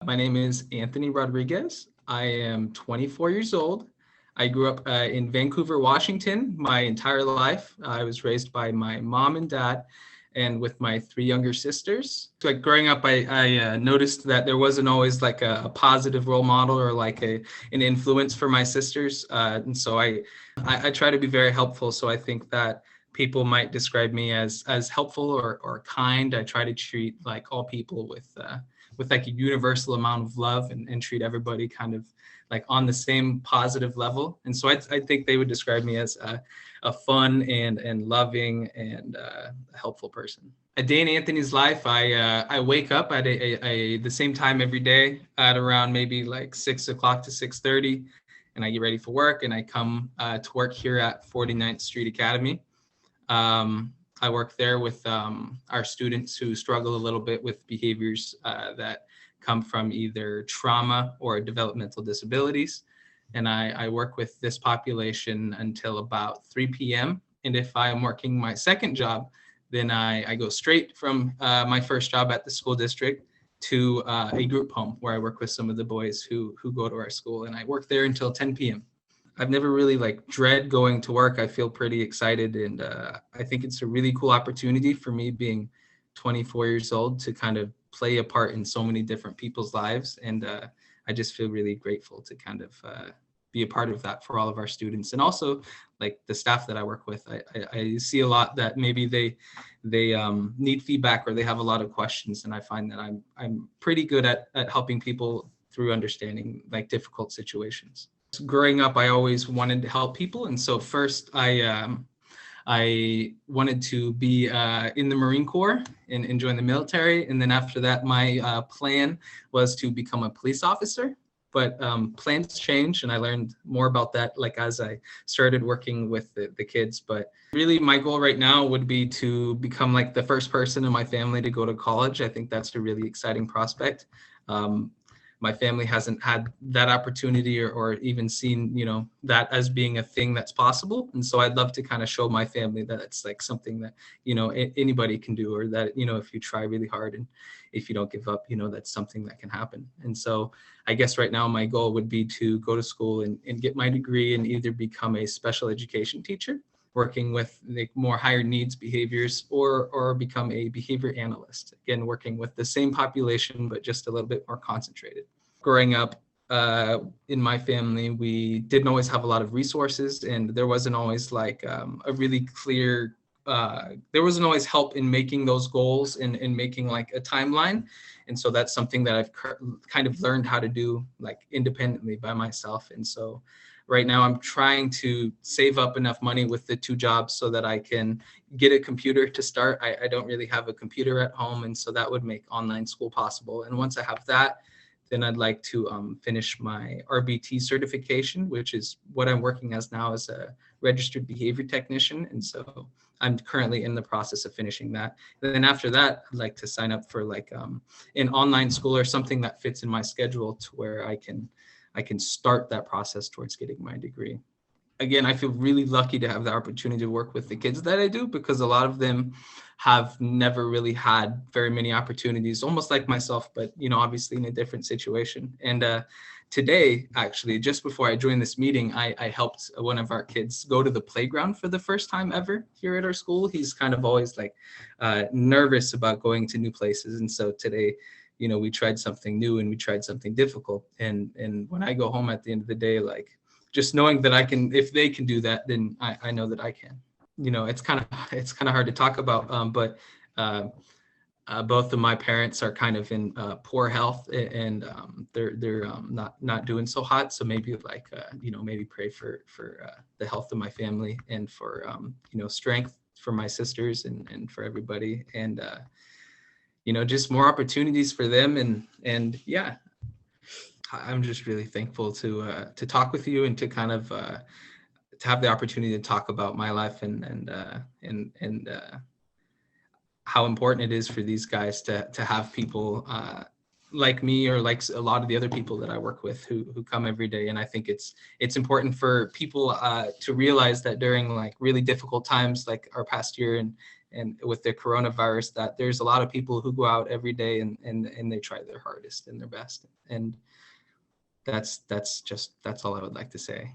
My name is Anthony Rodriguez. I am 24 years old. I grew up in Vancouver, Washington my entire life. I was raised by my mom and dad and with my three younger sisters. So, like growing up, I noticed that there wasn't always like a positive role model or like an influence for my sisters. And so I try to be very helpful. So I think that people might describe me as helpful or kind. I try to treat like all people with like a universal amount of love and treat everybody kind of like on the same positive level. And so I think they would describe me as a fun and loving and helpful person. A day in Anthony's life, I wake up at the same time every day at around maybe like 6 o'clock to 6:30, and I get ready for work, and I come to work here at 49th Street Academy. I work there with our students who struggle a little bit with behaviors that come from either trauma or developmental disabilities. And I work with this population until about 3 p.m. And if I am working my second job, then I go straight from my first job at the school district to a group home where I work with some of the boys who go to our school, and I work there until 10 p.m. I've never really like dread going to work. I feel pretty excited, and I think it's a really cool opportunity for me being 24 years old to kind of play a part in so many different people's lives. And I just feel really grateful to kind of be a part of that for all of our students, and also like the staff that I work with. I see a lot that maybe they need feedback or they have a lot of questions, and I find that I'm pretty good at helping people through understanding like difficult situations. Growing up, I always wanted to help people, and so first I wanted to be in the Marine Corps and join the military, and then after that, my plan was to become a police officer. But plans change, and I learned more about that like as I started working with the kids. But really, my goal right now would be to become like the first person in my family to go to college. I think that's a really exciting prospect. My family hasn't had that opportunity or even seen, that as being a thing that's possible. And so I'd love to kind of show my family that it's like something that, anybody can do, or that, if you try really hard and if you don't give up, that's something that can happen. And so I guess right now my goal would be to go to school and get my degree and either become a special education teacher working with like more higher needs behaviors, or become a behavior analyst, again working with the same population but just a little bit more concentrated. Growing up in my family, we didn't always have a lot of resources, and there wasn't always like a really clear there wasn't always help in making those goals and making like a timeline. And so that's something that I've kind of learned how to do like independently by myself. And so right now I'm trying to save up enough money with the two jobs so that I can get a computer to start. I don't really have a computer at home, and so that would make online school possible. And once I have that, then I'd like to finish my RBT certification, which is what I'm working as now as a registered behavior technician. And so I'm currently in the process of finishing that. And then after that, I'd like to sign up for like an online school or something that fits in my schedule to where I can start that process towards getting my degree. Again, I feel really lucky to have the opportunity to work with the kids that I do, because a lot of them have never really had very many opportunities, almost like myself, but obviously in a different situation. And today, actually, just before I joined this meeting, I helped one of our kids go to the playground for the first time ever here at our school. He's kind of always like nervous about going to new places, and so today, we tried something new and we tried something difficult. And when I go home at the end of the day, like just knowing that I can, if they can do that, then I know that I can. It's kind of hard to talk about, but both of my parents are kind of in poor health, and they're not doing so hot. So maybe like maybe pray for the health of my family, and for strength for my sisters and for everybody, and just more opportunities for them. And yeah, I'm just really thankful to talk with you and to kind of to have the opportunity to talk about my life and how important it is for these guys to have people like me, or like a lot of the other people that I work with who come every day. And I think it's important for people to realize that during like really difficult times like our past year and with the coronavirus, that there's a lot of people who go out every day and they try their hardest and their best. And that's all I would like to say.